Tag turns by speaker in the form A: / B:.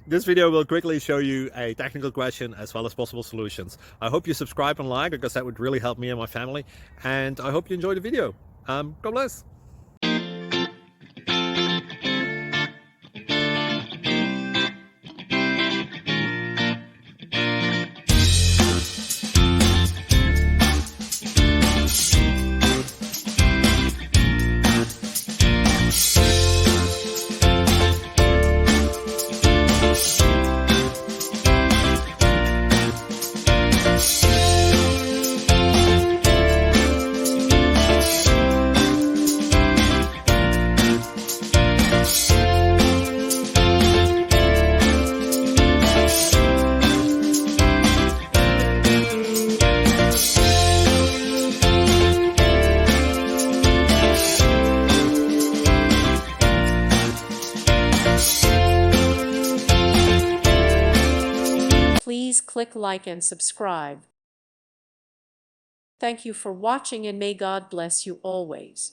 A: This video will quickly show you a technical question as well as possible solutions. I hope you subscribe and like, because that would really help me and my family. And I hope you enjoy the video. God bless.
B: Please click like and subscribe. Thank you for watching, and may God bless you always.